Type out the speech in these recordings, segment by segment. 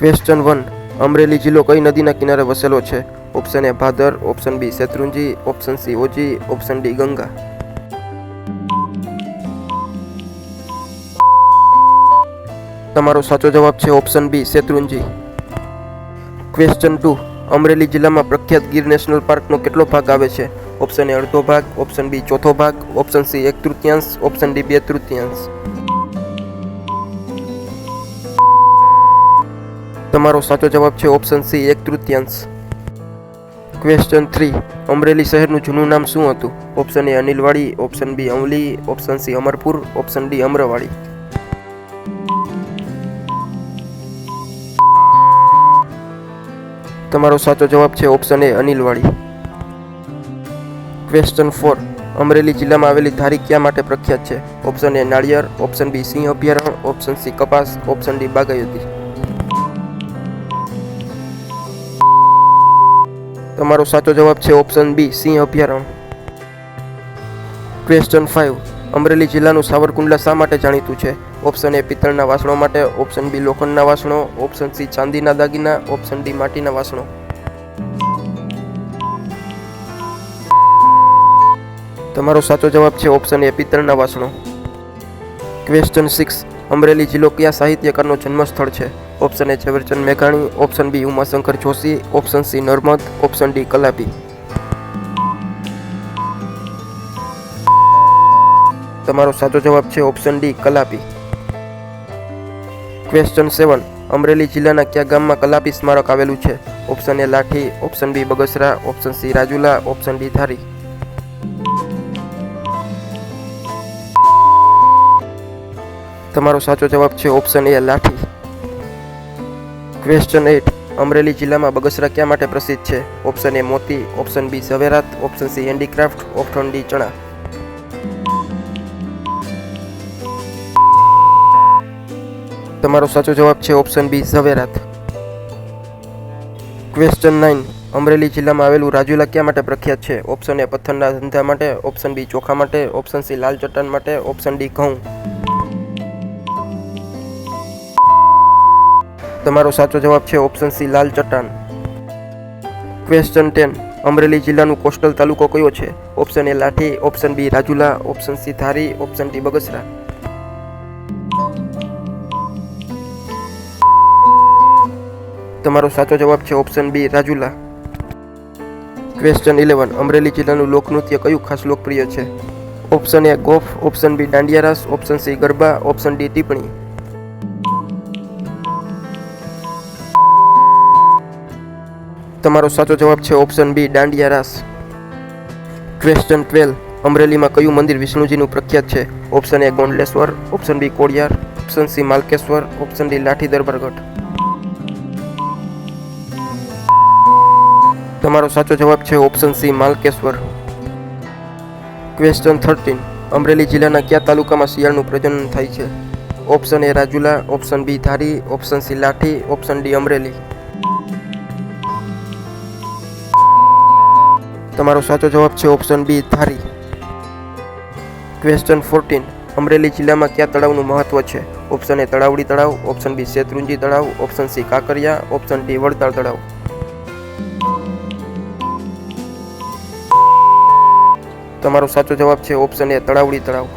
Question 1. Amreli જિલ્લો કઈ નદીના કિનારે વસેલો છે? Option A Bhadar, option B Shetrunji, option C Oji, option D Ganga. તમારો સાચો જવાબ છે option B Shetrunji. Question 2. Amreli જિલ્લામાં પ્રખ્યાત ગીર નેશનલ પાર્કનો કેટલો ભાગ આવે છે? ઓપ્શન એ અડધો ભાગ, ઓપ્શન બી ચોથો ભાગ, ઓપ્શન સી 1/3, ઓપ્શન ડી 2/3. તમારો સાચો જવાબ છે ઓપ્શન સી 1/3. ક્વેશ્ચન 3. અમરેલી શહેરનું જૂનું નામ શું હતું? Option A અનિલવાડી, option B Amli, option C Amarpur, option D Amarwadi. તમારો સાચો જવાબ છે option A Anilwadi. Question 4. Amreli જિલ્લામાં આવેલી ધારી ક્યાં માટે પ્રખ્યાત છે? ઓપ્શન એ નાળિયેર, ઓપ્શન બી સિંહ અભયારણ્ય, ઓપ્શન સી કપાસ, ઓપ્શન ડી બાગાયતી. તમારો સાચો જવાબ છે ઓપ્શન બી સિંહ અભયારણ્ય. ક્વેશ્ચન 5. અમરેલી જિલ્લાનું સાવરકુંડલા શા માટે જાણીતું છે? ઓપ્શન એ પિત્તળના વાસણો માટે, ઓપ્શન બી લોખંડના વાસણો, ઓપ્શન સી ચાંદીના દાગીના, ઓપ્શન ડી માટીના વાસણો. તમારો સાચો જવાબ છે ઓપ્શન એ પિત્તળના વાસણો. ક્વેશ્ચન 6. અમરેલી જિલ્લો કયા સાહિત્યકારનો જન્મસ્થળ છે? ઓપ્શન એ ઝવેરચંદ મેઘાણી, option B Umashankar Joshi, option C Narmad, option D Kalapi. તમારો સાચો જવાબ છે option D Kalapi. Question 7. Amreli જિલ્લાના કયા ગામમાં કલાપી સ્મારક આવેલું છે? Option A Lathi, option B Bagasara, option C Rajula, option D Dhari. તમારો સાચો જવાબ છે option A Lathi. Question 8. Amreli જિલ્લામાં બગસરા ક્યાં માટે પ્રસિદ્ધ છે? ઓપ્શન એ મોતી, ઓપ્શન બી ઝવેરાત, option C handicraft, option D ચણા. તમારો સાચો જવાબ છે ઓપ્શન બી ઝવેરાત. ક્વેશ્ચન 9. અમરેલી જિલ્લામાં આવેલું રાજુલા ક્યાં માટે પ્રખ્યાત છે? ઓપ્શન એ પથ્થરના ધંધા માટે, ઓપ્શન બી ચોખા માટે, ઓપ્શન સી લાલ ચટ્ટાન માટે, ઓપ્શન ડી ઘઉં. તમારો સાચો જવાબ છે ઓપ્શન સી લાલ ચટ્ટાન. ક્વેશ્ચન 10. અમરેલી જિલ્લાનું કોસ્ટલ તાલુકો કયો છે? Option A Lathi, option B Rajula, option C Dhari, option D Bagasara. તમારો સાચો જવાબ છે option B Rajula. Question 11. Amreli જિલ્લાનું લોકનૃત્ય કયું ખાસ લોકપ્રિય છે? Option A Gof, option B Dandiya Raas, option C Garba, option D Tippani. તમારો સાચો જવાબ છે option B Dandiya Raas. Question 12. અમરેલીમાં કયું મંદિર વિષ્ણુજીનું પ્રખ્યાત છે? Option A Gondleshwar, option B Khodiyar, option C Malkeshwar, option D Lathi Darbargadh. તમારો સાચો જવાબ છે option C Malkeshwar. Question 13. Amreli જિલ્લાના કયા તાલુકામાં શિયાળનું પ્રજનન થાય છે? Option A Rajula, option B Dhari, option C Lathi, option D Amreli. તમારો સાચો જવાબ છે option B Dhari. Question 14. Amreli જિલ્લામાં કયા તળાવનું મહત્વ છે? ઓપ્શન એ તળાવડી તળાવ, ઓપ્શન બી શેત્રુંજી તળાવ, option C Kankaria, option D Vadtal તળાવ. તમારો સાચો જવાબ છે ઓપ્શન એ તળાવડી તળાવ.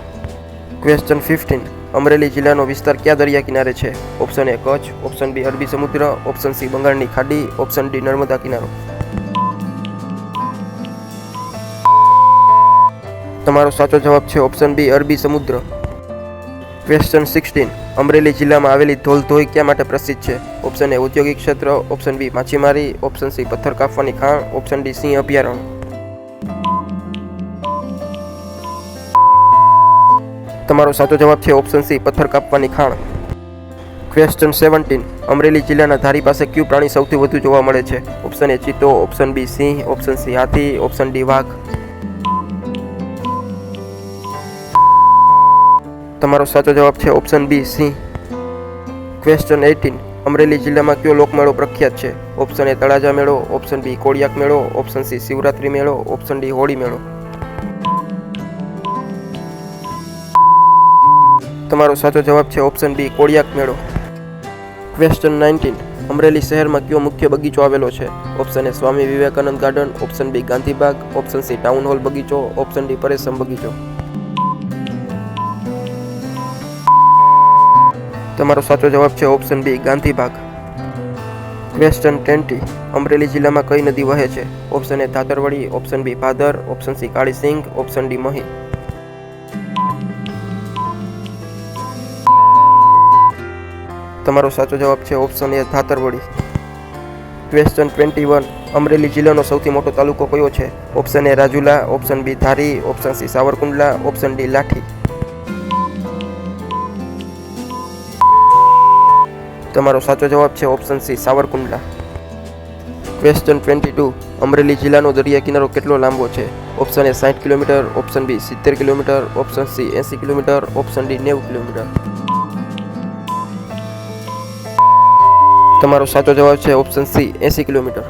ક્વેશ્ચન 15. અમરેલી જિલ્લાનો વિસ્તાર કયા દરિયા કિનારે છે? Option A Kutch, option B અરબી સમુદ્ર, ઓપ્શન સી બંગાળની ખાડી, ઓપ્શન ડી નર્મદા કિનારો. તમારો સાચો જવાબ છે ઓપ્શન બી અરબી સમુદ્ર. ક્વેશ્ચન 16. અમરેલી જિલ્લામાં આવેલી ધોલધોઈ ક્યાં માટે પ્રસિદ્ધ છે? ઓપ્શન એ ઔદ્યોગિક ક્ષેત્ર, ઓપ્શન બી માછીમારી, ઓપ્શન સી પથ્થર કાપવાની ખાણ, ઓપ્શન ડી સિંહ અભયારણ્ય. તમારો સાચો જવાબ છે ઓપ્શન સી પથ્થર કાપવાની ખાણ. ક્વેશ્ચન 17. અમરેલી જિલ્લાના ધારી પાસે કયું પ્રાણી સૌથી વધુ જોવા મળે છે? ઓપ્શન એ ચિત્તો, ઓપ્શન બી સિંહ, ઓપ્શન સી હાથી, ઓપ્શન ડી વાઘ. તમારો સાચો જવાબ છે ઓપ્શન બી સિંહ. ક્વેશ્ચન 18. અમરેલી જિલ્લામાં કયો લોકમેળો પ્રખ્યાત છે? ઓપ્શન એ તળાજા મેળો, ઓપ્શન બી કોળિયાક મેળો, ઓપ્શન સી શિવરાત્રી મેળો, ઓપ્શન ડી હોળી મેળો. તમારો સાચો જવાબ છે ઓપ્શન બી કોળિયાક મેળો. ક્વેશ્ચન 19. અમરેલી શહેરમાં કયો મુખ્ય બગીચો આવેલો છે? Option A Swami Vivekananda garden, option B Gandhibagh, option C town hall બગીચો, ઓપ્શન ડી પરેશમ બગીચો. તમારો સાચો જવાબ છે option B Gandhibagh. Question 20. Amreli જિલ્લામાં કઈ નદી વહે છે? Option A Dhatarwadi, option B Bhadar, option C Kali Sing, option D Mahi. તમારો સાચો જવાબ છે option A Dhatarwadi. Question 21. Amreli જિલ્લાનો સૌથી મોટો તાલુકો કયો છે? Option A Rajula, option B Dhari, option C Savarkundla, option D Lathi. તમારો સાચો જવાબ છે option C Savarkundla. Question 22. Amreli જિલ્લાનો દરિયા કિનારો કેટલો લાંબો છે? Option A 60 kilometre, option B 70 kilometre, option C 80 kilometre, option D 90 kilometre. તમારો સાચો જવાબ છે option C 80 kilometre.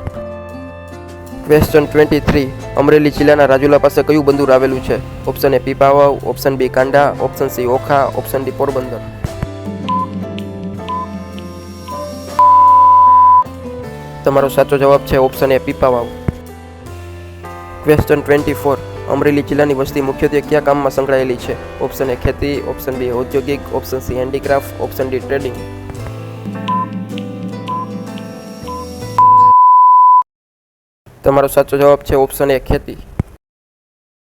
Question 23. Amreli જિલ્લાના રાજુલા પાસે કયું બંદર આવેલું છે? Option A Pipavav, option B Kanda, option C Okha, option D Porbandar. તમારો સાચો જવાબ છે option A Pipavav. Question 24. Amreli જિલ્લાની વસ્તી મુખ્યત્વે કયા કામમાં સંકળાયેલી છે? ઓપ્શન એ ખેતી, ઓપ્શન બી ઔદ્યોગિક, option C handicraft, option D trading. તમારો સાચો જવાબ છે ઓપ્શન એ ખેતી.